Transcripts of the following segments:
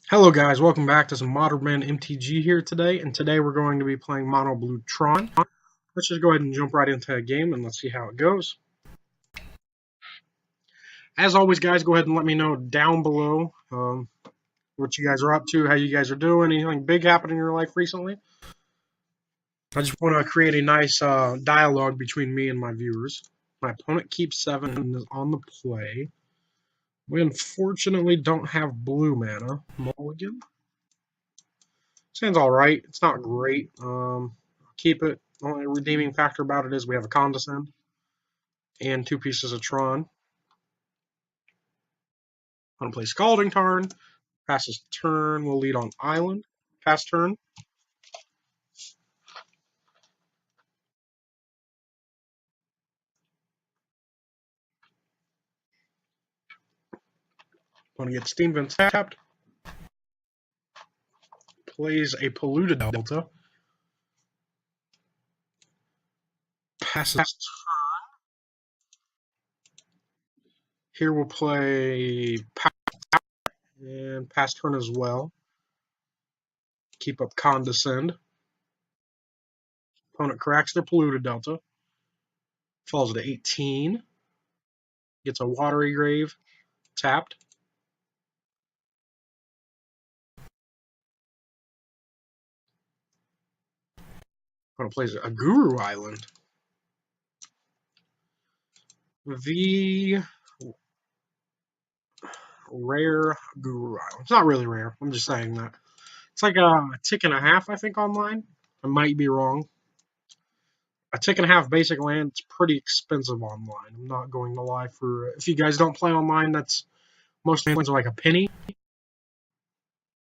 Hello guys, welcome back to some Modern Man MTG here today, and today we're going to be playing Mono Blue Tron. Let's just go ahead and jump right into a game and let's see how it goes. As always guys, go ahead and let me know down below what you guys are up to, how you guys are doing, anything big happened in your life recently. I just want to create a nice dialogue between me and my viewers. My opponent keeps 7 and is on the play. We unfortunately don't have blue mana. Mulligan. Sounds alright. It's not great. Keep it. The only redeeming factor about it is we have a Condescend and 2 pieces of Tron. I'm going to play Scalding Tarn. Passes turn. We'll lead on Island. Pass turn. Want to get Steam Vents tapped. Plays a Polluted Delta. Passes turn. Here we'll play Power and pass turn as well. Keep up Condescend. Opponent cracks their Polluted Delta. Falls to 18. Gets a Watery Grave tapped. Opponent plays a Guru Island. The rare Guru Island. It's not really rare. I'm just saying that. It's like a tick and a half, I think, online. I might be wrong. A tick and a half basic land, it's pretty expensive online. I'm not going to lie. For if you guys don't play online, that's most lands are like a penny.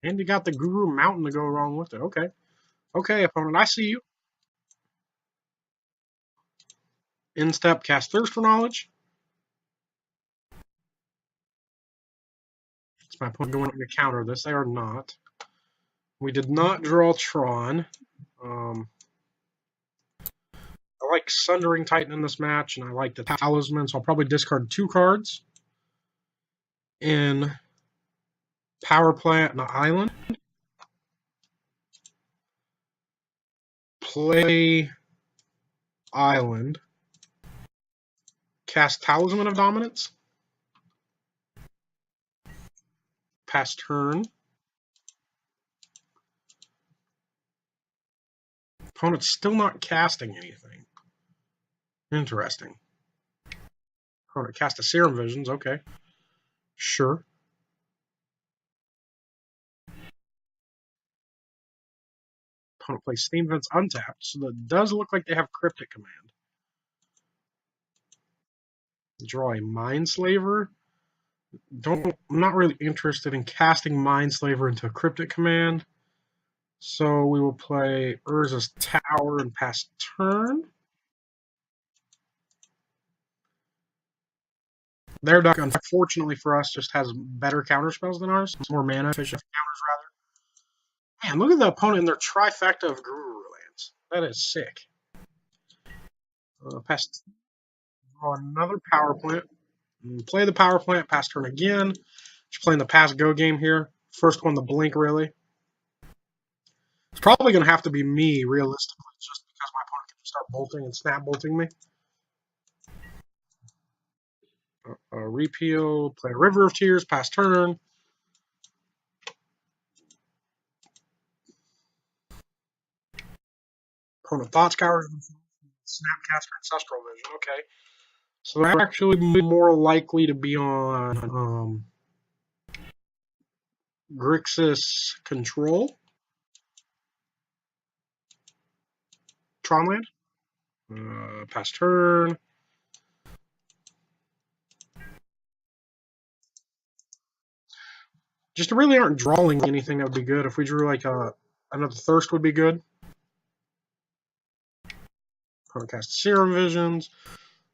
And you got the Guru Mountain to go along with it. Okay. Okay, opponent, I see you. In step, cast Thirst for Knowledge. It's my opponent going to counter this. They are not. We did not draw Tron. I like Sundering Titan in this match, and I like the Talisman, so I'll probably discard 2 cards. In Power Plant and Island. Play Island. Cast Talisman of Dominance. Pass turn. Opponent's still not casting anything. Interesting. Opponent cast a Serum Visions. Okay. Sure. Opponent plays Steam Vents untapped, so that does look like they have Cryptic Command. Draw a Mindslaver. I'm not really interested in casting Mindslaver into a Cryptic Command. So we will play Urza's Tower and pass turn. Their deck, unfortunately for us, just has better counter spells than ours. It's more mana efficient counters, rather. Man, look at the opponent in their trifecta of Guru lands. That is sick. Pass. Draw another power plant. Play the power plant. Pass turn again. Just playing the pass go game here. First one to blink, really. It's probably going to have to be me, realistically, just because my opponent can start bolting and snap bolting me. Repeal. Play River of Tears. Pass turn. Opponent Thought Scour. Snapcaster Ancestral Vision. Okay. So they're actually more likely to be on Grixis Control. Tronland. Pass turn. Just really aren't drawing anything that would be good. If we drew like another Thirst would be good. Cast Serum Visions.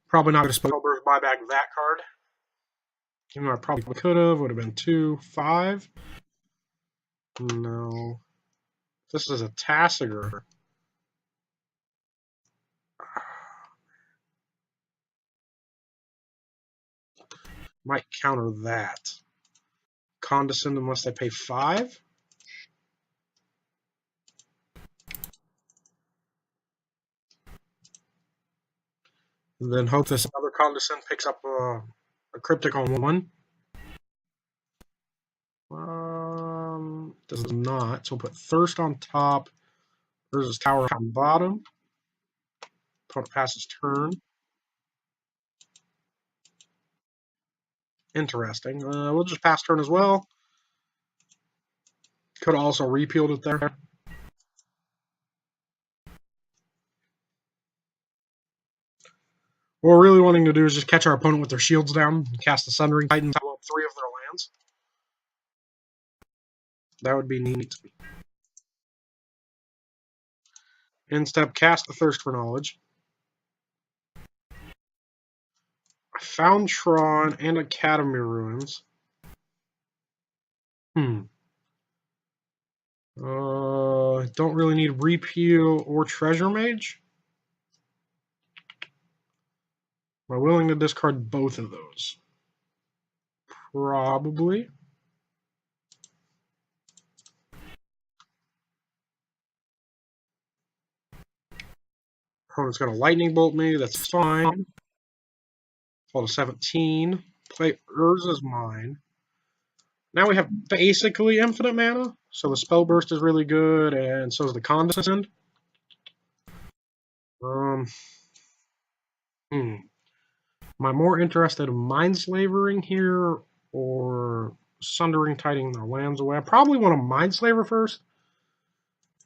Probably not going to Spellburst buy back that card. Even though I probably could have. Would have been 2, 5. No. This is a Tassiger. Might counter that. Condescend unless they pay 5. And then hope this other Condescend picks up a Cryptic on 1. Does not. So we'll put Thirst on top. There's Tower on bottom. Opponent passes turn. Interesting. We'll just pass turn as well. Could have also repealed it there. What we're really wanting to do is just catch our opponent with their shields down and cast the Sundering Titan to blow up 3 of their lands. That would be neat. End step, cast the Thirst for Knowledge. I found Tron and Academy Ruins. Don't really need Repeal or Treasure Mage. Am I willing to discard both of those? Probably. Opponent's going to Lightning Bolt me. That's fine. Fall to 17. Play Urza's Mine. Now we have basically infinite mana. So the Spell Burst is really good, and so is the Condescend. Am I more interested in Mindslavering here or Sundering Tidying their lands away? I probably want to Mindslaver first,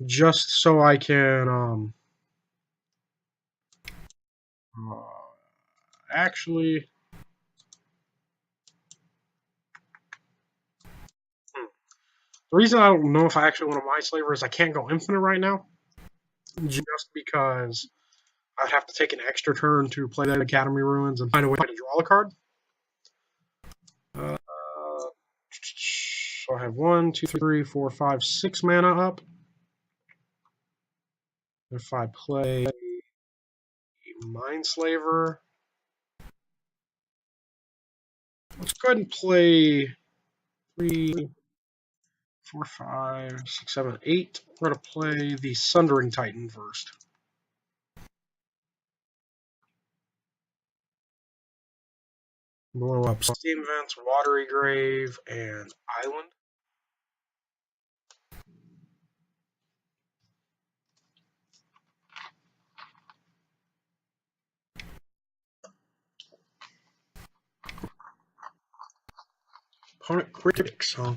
just so I can actually. The reason I don't know if I actually want to Mindslaver is I can't go infinite right now, just because I'd have to take an extra turn to play the Academy Ruins and find a way to draw a card. So I have 1, 2, 3, 4, 5, 6 mana up. If I play Mindslaver, let's go ahead and play 3, 4, 5, 6, 7, 8. We're going to play the Sundering Titan first. Blow up Steam Vents, Watery Grave, and Island. Opponent Critics, huh?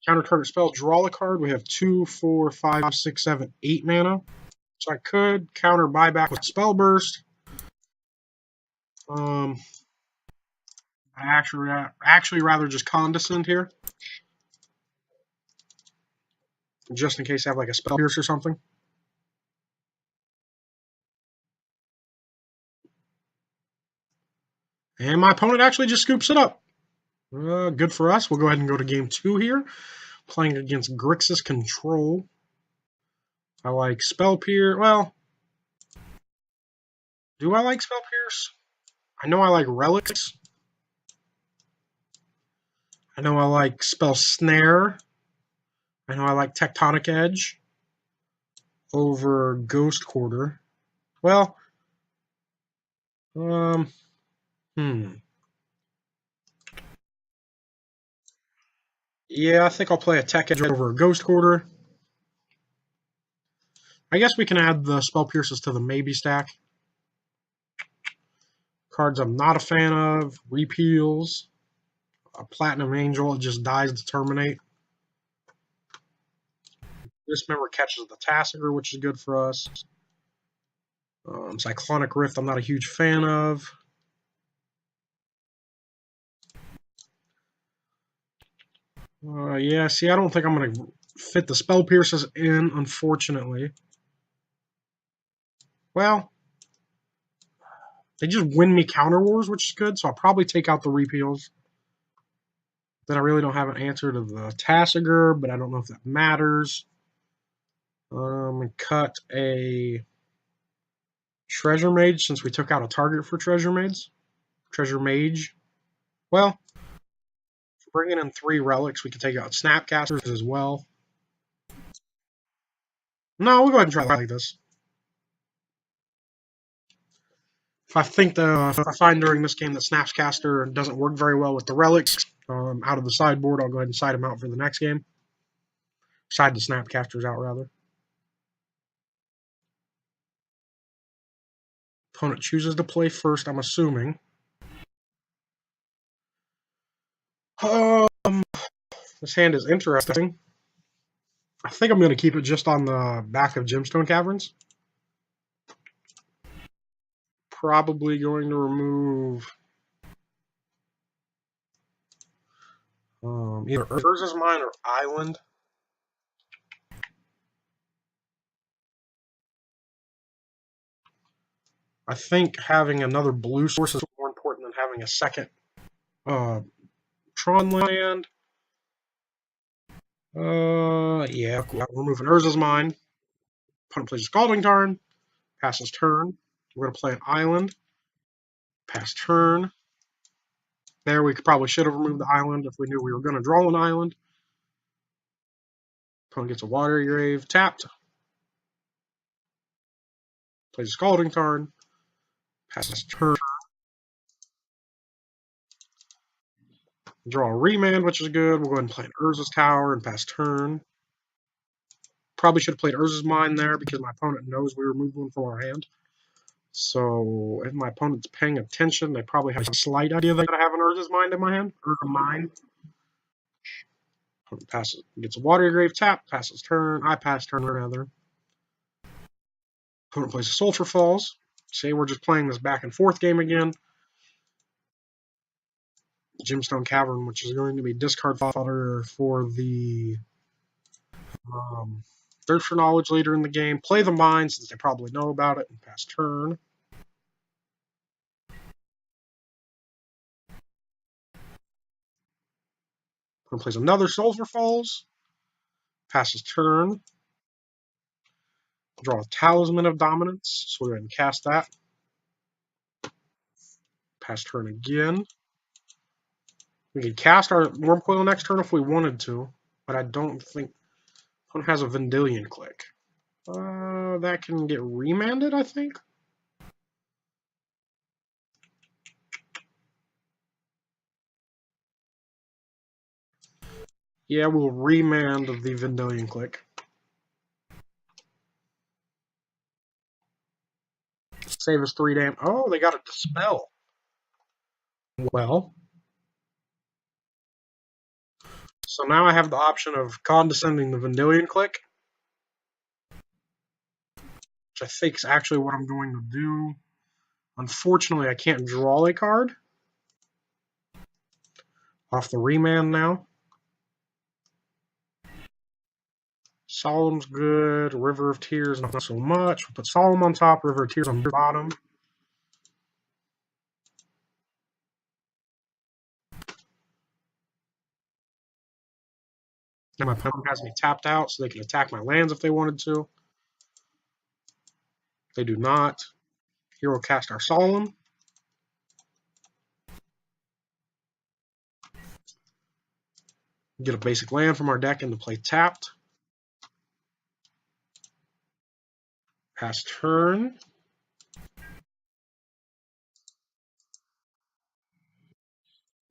Counter target spell, draw a card. We have 2, 4, 5, 6, 7, 8 mana. So I could counter buyback with Spell Burst. I actually rather just Condescend here, just in case I have like a Spell Pierce or something. And my opponent actually just scoops it up. Good for us. We'll go ahead and go to game 2 here. Playing against Grixis Control. I like Spell Pierce. Well, do I like Spell Pierce? I know I like Relics. I know I like Spell Snare. I know I like Tectonic Edge over Ghost Quarter. Well, yeah, I think I'll play a Tech Edge over a Ghost Quarter. I guess we can add the Spell Pierces to the maybe stack. Cards I'm not a fan of. Repeals. A Platinum Angel, it just dies to terminate. Dismember catches the Tassiger, which is good for us. Cyclonic Rift, I'm not a huge fan of. Yeah, see, I don't think I'm going to fit the Spell Pierces in, unfortunately. Well, they just win me Counter Wars, which is good, so I'll probably take out the Repeals. Then I really don't have an answer to the Tassiger, but I don't know if that matters. Cut a Treasure Mage, since we took out a target for Treasure Mage. Well, bringing in 3 relics. We can take out Snapcasters as well. No, we'll go ahead and try it like this. If I find during this game that Snapcaster doesn't work very well with the relics out of the sideboard, I'll go ahead and side them out for the next game. Side the Snapcasters out, rather. Opponent chooses to play first, I'm assuming. This hand is interesting. I think I'm going to keep it just on the back of Gemstone Caverns. Probably going to remove either Urza's Mine or Island. I think having another blue source is more important than having a second Tron land. Yeah, cool. Removing Urza's Mine. Opponent plays a Scalding Tarn. Passes turn. We're going to play an Island. Pass turn. There, we probably should have removed the Island if we knew we were going to draw an Island. Opponent gets a Watery Grave. Tapped. Plays a Scalding Tarn. Passes turn. Draw a Remand, which is good. We'll go ahead and play an Urza's Tower and pass turn. Probably should have played Urza's Mine there because my opponent knows we removed one from our hand. So if my opponent's paying attention, they probably have a slight idea that I have an Urza's Mine in my hand. Urza's Mine. Opponent passes, gets a Watery Grave, tap, passes turn. I pass turn, rather. Opponent plays a Sulphur Falls. Say we're just playing this back and forth game again. Gemstone Cavern, which is going to be discard fodder for the Thirst for Knowledge later in the game. Play the Mine since they probably know about it and pass turn. Opponent plays another Sulphur Falls. Passes turn. Draw a Talisman of Dominance, so we'll go ahead and cast that. Pass turn again. We could cast our Wormcoil next turn if we wanted to, but I don't think one has a Vendilion Click. That can get remanded, I think. Yeah, we'll remand the Vendilion Click. Save us 3 damage. Oh, they got a Dispel. Well, so now I have the option of condescending the Vendilion Click, which I think is actually what I'm going to do. Unfortunately, I can't draw a card off the remand now. Solemn's good. River of Tears, not so much. We'll put Solemn on top, River of Tears on the bottom. Now my opponent has me tapped out, so they can attack my lands if they wanted to. They do not. Here we'll cast our Solemn. Get a basic land from our deck into play tapped. Pass turn.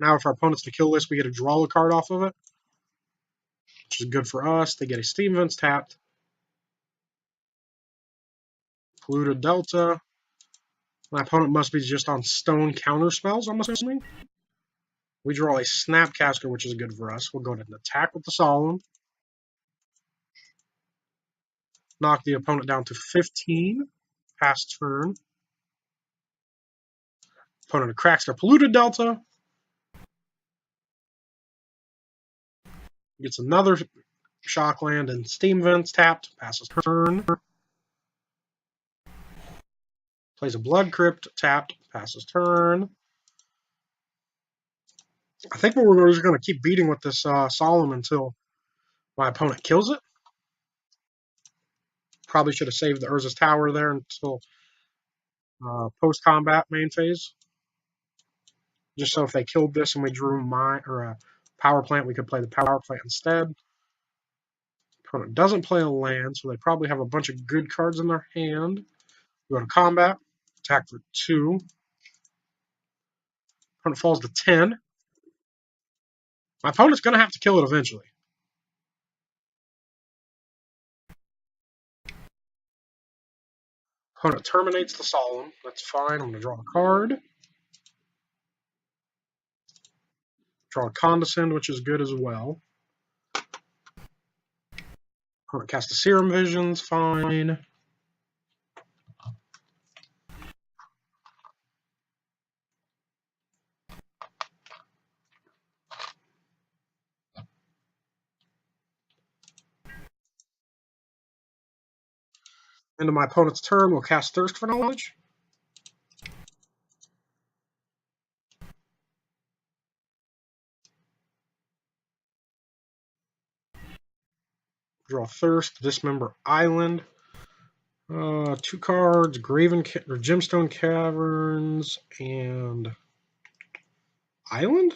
Now if our opponent's to kill this, we get to draw a card off of it, which is good for us. They get a Steam Vents tapped. Polluted Delta. My opponent must be just on stone counter spells, I'm assuming. We draw a Snapcaster, which is good for us. We'll go ahead and attack with the Solemn. Knock the opponent down to 15. Pass turn. Opponent cracks their Polluted Delta. Gets another Shock Land and Steam Vents tapped. Passes turn. Plays a Blood Crypt tapped. Passes turn. I think we're just going to keep beating with this Solemn until my opponent kills it. Probably should have saved the Urza's Tower there until post-combat main phase. Just so if they killed this and we drew power plant, we could play the power plant instead. Opponent doesn't play a land, so they probably have a bunch of good cards in their hand. Go to combat, attack for 2. Opponent falls to 10. My opponent's going to have to kill it eventually. Opponent terminates the Solemn. That's fine. I'm going to draw a card. Draw a Condescend, which is good as well. Opponent casts the Serum Visions. Fine. End of my opponent's turn, we'll cast Thirst for Knowledge. Draw Thirst, Dismember Island. 2 cards, or Gemstone Caverns, and Island?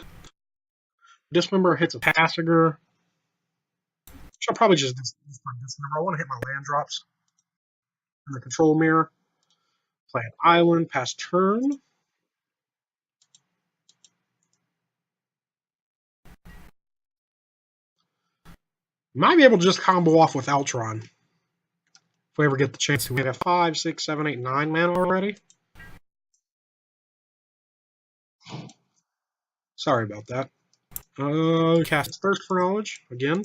Dismember hits a Tasigur. I'll probably just dismember. I want to hit my land drops. And the control mirror. Play an Island, pass turn. Might be able to just combo off with Tron. If we ever get the chance to. We have 5, 6, 7, 8, 9 mana already. Sorry about that. Cast Thirst for Knowledge again.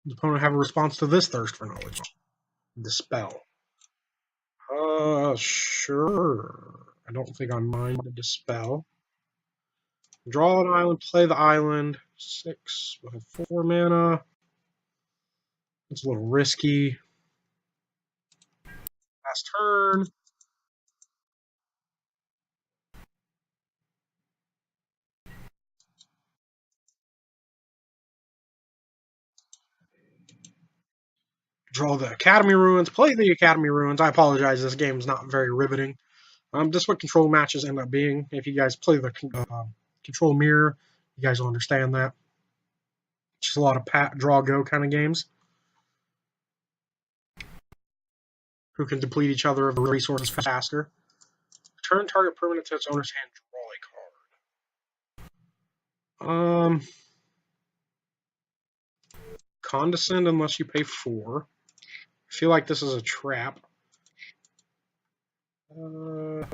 The opponent have a response to this Thirst for Knowledge. Dispel. Sure. I don't think I mind the Dispel. Draw an island, play the island. 6 with a 4 mana. It's a little risky. Last turn. Draw the Academy Ruins, play the Academy Ruins. I apologize, this game is not very riveting. This is what control matches end up being. If you guys play the control mirror, you guys will understand that. Just a lot of draw go kind of games. Who can deplete each other of the resources faster. Turn target permanent to its owner's hand, draw a card. Condescend unless you pay 4. I feel like this is a trap. I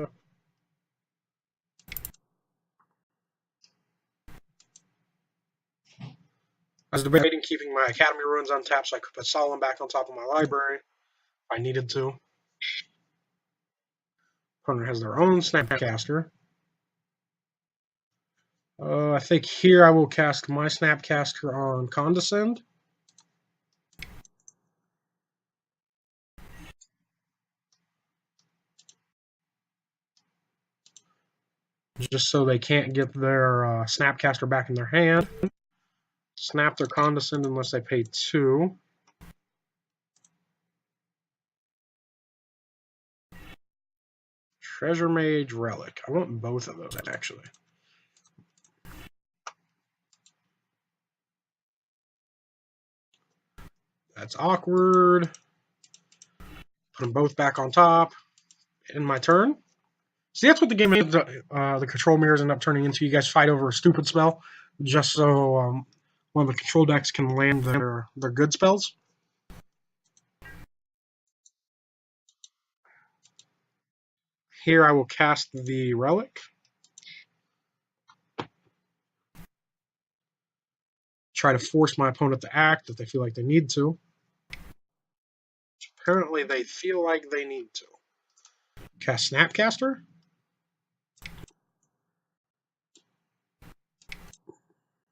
was debating keeping my Academy Ruins untapped so I could put Solemn back on top of my library if I needed to. Opponent has their own Snapcaster. I think here I will cast my Snapcaster on Condescend. Just so they can't get their Snapcaster back in their hand. Snap their Condescend unless they pay 2. Treasure Mage, Relic. I want both of those, actually. That's awkward. Put them both back on top. In my turn. See, that's what the game the control mirrors end up turning into. You guys fight over a stupid spell just so one of the control decks can land their good spells. Here I will cast the Relic. Try to force my opponent to act if they feel like they need to. Apparently they feel like they need to. Cast Snapcaster.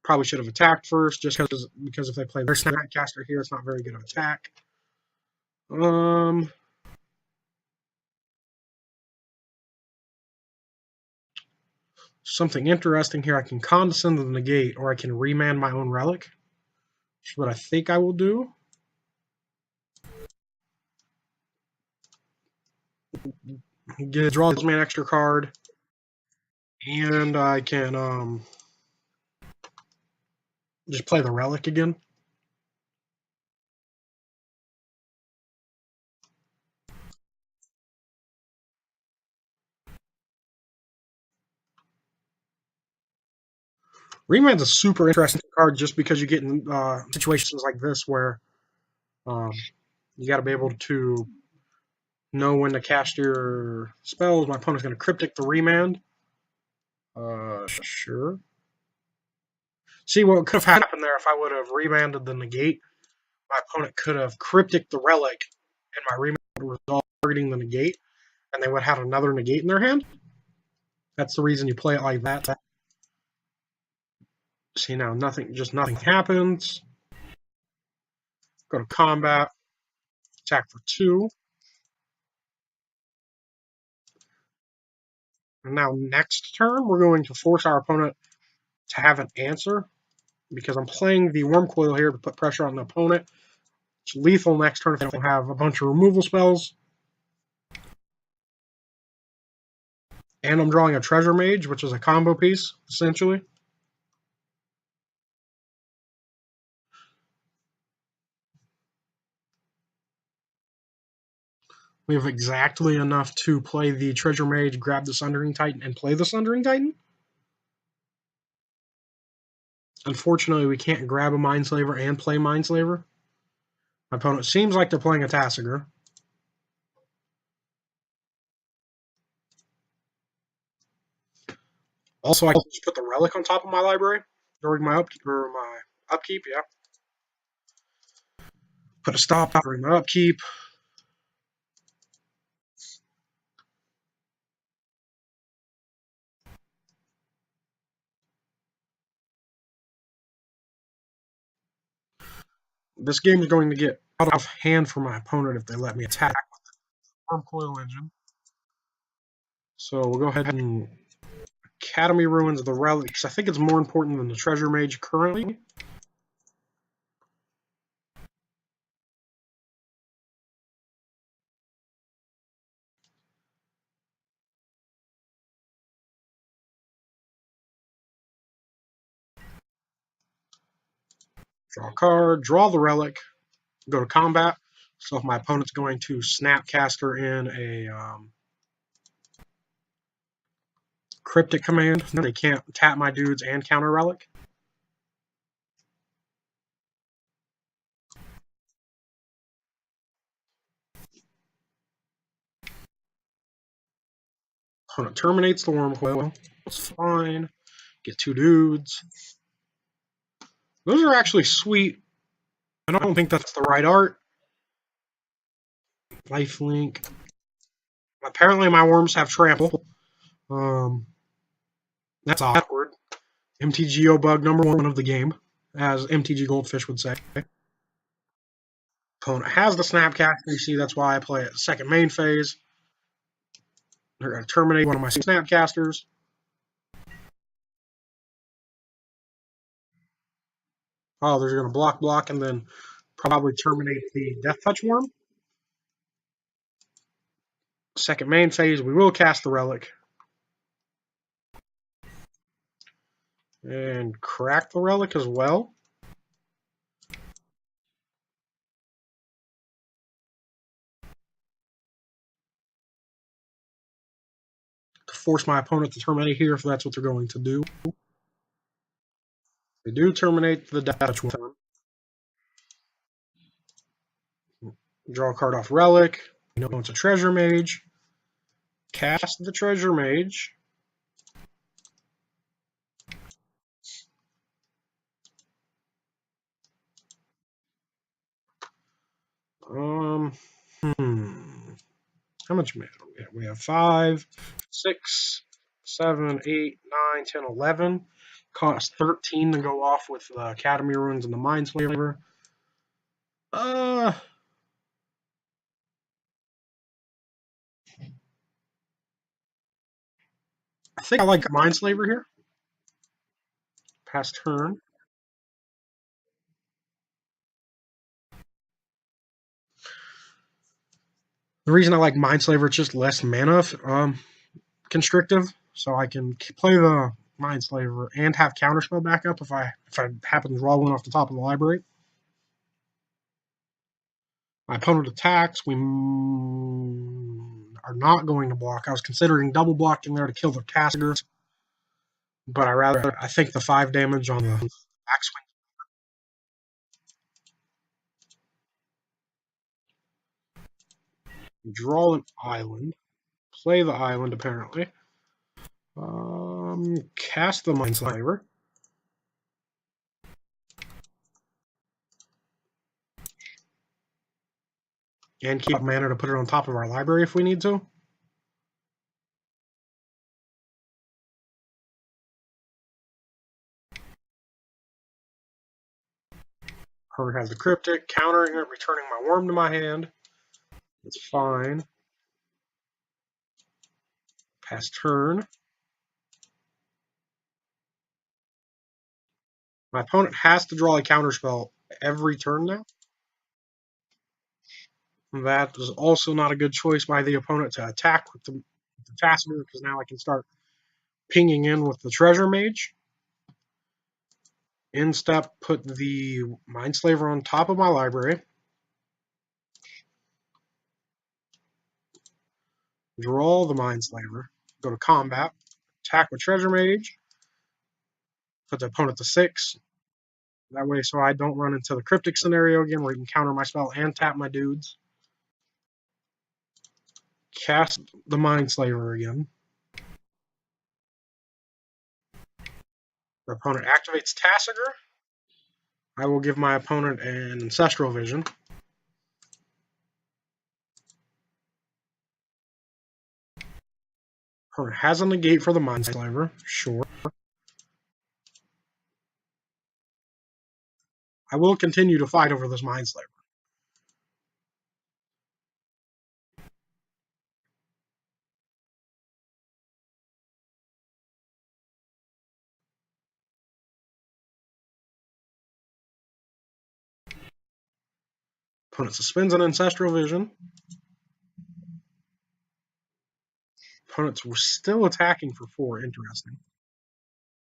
Probably should have attacked first, just because if they play their Snapcaster here, it's not very good of attack. Something interesting here. I can Condescend to the negate, or I can remand my own Relic, which is what I think I will do. Draw this man extra card. And I can just play the relic again. Remand's a super interesting card just because you get in situations like this where um, you got to be able to know when to cast your spells. My opponent's going to cryptic the remand. Sure. See what could have happened there if I would have remanded the negate. My opponent could have cryptic the relic, and my remand would result targeting the negate, and they would have another negate in their hand. That's the reason you play it like that. See now, nothing happens. Go to combat, attack for 2. And now next turn, we're going to force our opponent to have an answer because I'm playing the Worm Coil here to put pressure on the opponent. It's lethal next turn if they don't have a bunch of removal spells. And I'm drawing a Treasure Mage, which is a combo piece, essentially. We have exactly enough to play the Treasure Mage, grab the Sundering Titan, and play the Sundering Titan. Unfortunately, we can't grab a Mindslaver and play Mindslaver. My opponent seems like they're playing a Tasigur. Also, I can just put the Relic on top of my library during my upkeep. Yeah. Put a stop during my upkeep. This game is going to get out of hand for my opponent if they let me attack with the Worm Coil Engine. So we'll go ahead and Academy Ruins the Relic, because I think it's more important than the Treasure Mage currently. Draw a card, draw the Relic, go to combat. So if my opponent's going to Snapcaster in a Cryptic command, they can't tap my dudes and counter Relic. Opponent terminates the Worm Coil. It's fine. Get 2 dudes. Those are actually sweet. I don't think that's the right art. Lifelink. Apparently my worms have trample. That's awkward. MTGO bug number 1 of the game, as MTG Goldfish would say. Opponent has the Snapcaster. You see, that's why I play it second main phase. They're going to terminate one of my Snapcasters. Oh, they're going to block, and then probably terminate the Death Touch Worm. Second main phase, we will cast the Relic. And crack the Relic as well. To force my opponent to terminate here if that's what they're going to do. They do terminate the Death Touch Worm. Draw a card off Relic. You know it's a Treasure Mage. Cast the Treasure Mage. How much mana do we have? We have 5, 6, 7, 8, 9, 10, 11. Cost 13 to go off with the Academy Ruins and the Mindslaver. I think I like Mindslaver here. Pass turn. The reason I like Mindslaver, it's just less mana constrictive. so I can play the Mindslaver and have Counterspell backup if I happen to draw one off the top of the library. My opponent attacks. We are not going to block. I was considering double blocking there to kill the Taskers, but I think the 5 damage on the backswing. Draw an island. Play the island, apparently. Cast the Mindslaver. And keep mana to put it on top of our library if we need to. Opponent has the Cryptic, countering it, returning my Worm to my hand. It's fine. Pass turn. My opponent has to draw a counterspell every turn now. That is also not a good choice by the opponent to attack with the Tasker, because now I can start pinging in with the Treasure Mage. In step, put the Mindslaver on top of my library. Draw the Mindslaver. Go to combat. Attack with Treasure Mage. Put the opponent to 6. That way, so I don't run into the Cryptic scenario again, where you can counter my spell and tap my dudes. Cast the Mindslaver again. The opponent activates Tassiger. I will give my opponent an Ancestral Vision. Opponent has a negate for the Mindslaver. Sure. I will continue to fight over this Mindslaver. Opponent suspends an Ancestral Vision. Opponents were still attacking for 4. Interesting.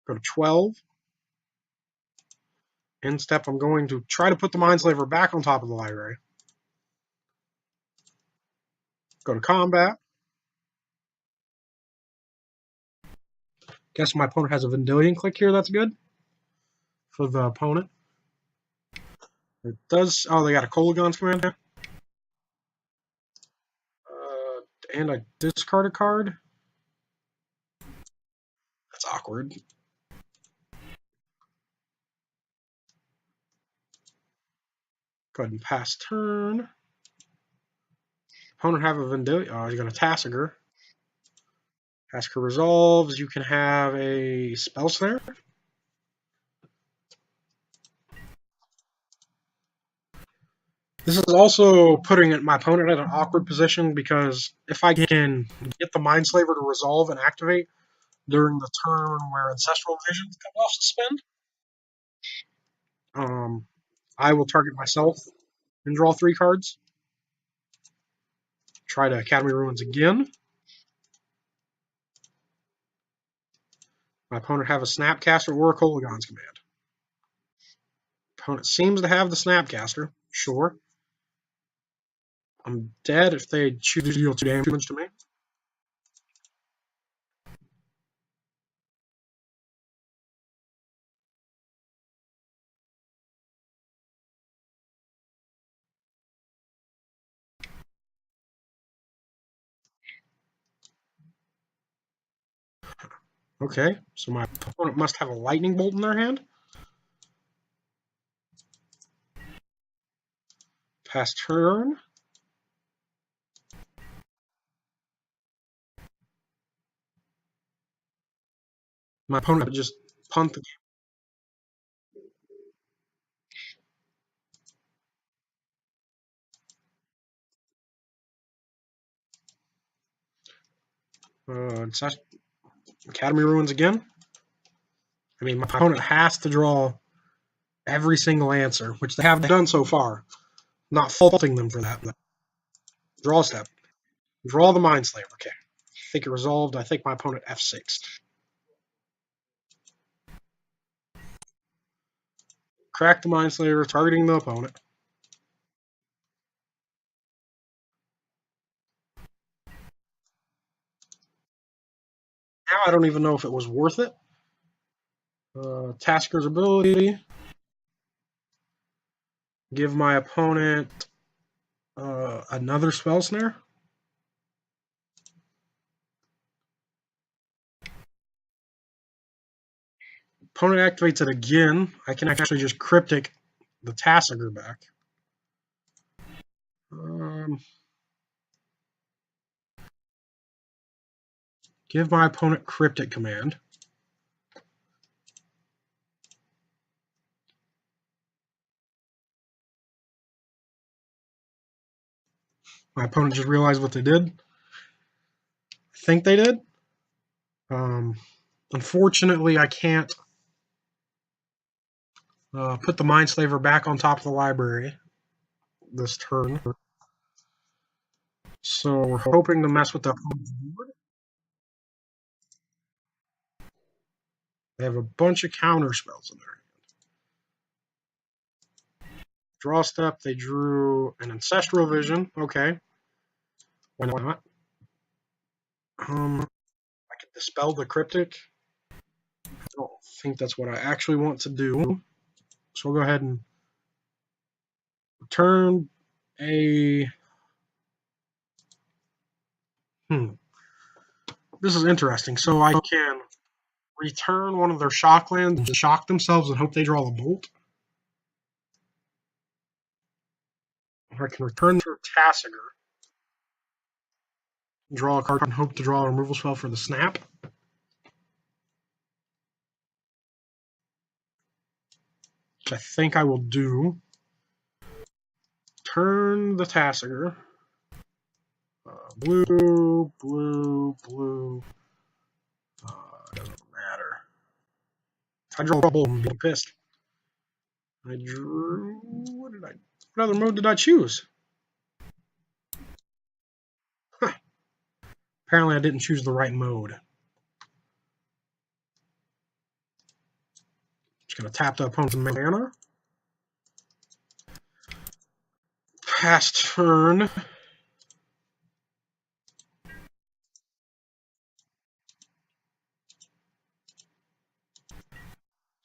Go to 12. In step, I'm going to try to put the Mindslaver back on top of the library. Go to combat. Guess my opponent has a Vendilion Click here. That's good for the opponent. It does. Oh, they got a Kolagon's command here. And I discard a card. That's awkward. Go ahead and pass turn. Opponent have a Vendilion. Oh, he's going to Tassiger. Tassiger resolves. You can have a Spell Snare. This is also putting my opponent at an awkward position, because if I can get the Mindslaver to resolve and activate during the turn where Ancestral Visions come off suspend, I will target myself and draw 3 cards. Try to Academy Ruins again. My opponent have a Snapcaster or a Kolagon's command. Opponent seems to have the Snapcaster. Sure. I'm dead if they choose to deal 2 damage to me. Okay, so my opponent must have a Lightning Bolt in their hand. Pass turn. My opponent would just punt the game. Academy Ruins again. I mean, my opponent has to draw every single answer, which they have done so far. Not faulting them for that. Draw step. Draw the Mindslaver. Okay. think it resolved. I think my opponent F6'd. Cracked the Mindslayer, targeting the opponent. Now I don't even know if it was worth it. Tasker's ability. Give my opponent another Spell Snare. Opponent activates it again. I can actually just Cryptic the Tasker back. Give my opponent Cryptic command. My opponent just realized what they did. I think they did. Unfortunately, I can't put the Mindslaver back on top of the library this turn. So we're hoping to mess with the opponent's board. They have a bunch of counter spells in there. Draw step, they drew an Ancestral Vision. Okay. Why not? I can dispel the Cryptic. I don't think that's what I actually want to do. So we'll go ahead and return a... This is interesting. So I can return one of their shock lands and shock themselves and hope they draw the bolt. Or I can return their Tassiger, draw a card and hope to draw a removal spell for the snap. Which I think I will do. Turn the Tassiger. Blue, blue, blue. Doesn't matter. If I draw a bolt, I'm being pissed. I drew... What other mode did I choose? Huh. Apparently I didn't choose the right mode. Just going to tap the opponent's mana. Pass turn.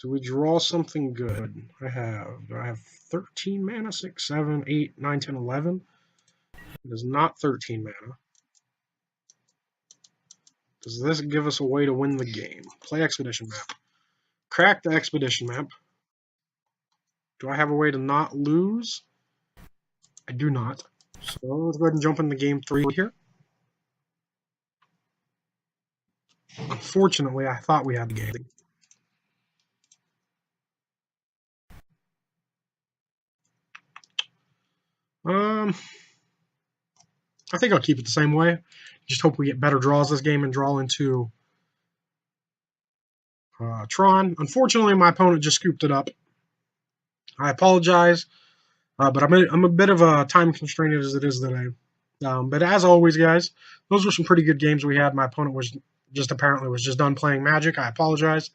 Do we draw something good? Do I have 13 mana? 6, 7, 8, 9, 10, 11. It is not 13 mana. Does this give us a way to win the game? Play Expedition Map. Crack the Expedition Map. Do I have a way to not lose? I do not. So let's go ahead and jump into game 3 here. Unfortunately, I thought we had the game. I think I'll keep it the same way. Just hope we get better draws this game and draw into Tron. Unfortunately, my opponent just scooped it up. I apologize, but I'm a bit of a time constrained as it is today. But as always, guys, those were some pretty good games we had. My opponent was apparently just done playing Magic. I apologize.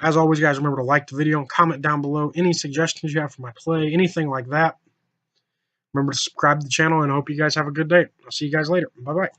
As always, guys, remember to like the video and comment down below any suggestions you have for my play, anything like that. Remember to subscribe to the channel, and I hope you guys have a good day. I'll see you guys later. Bye-bye.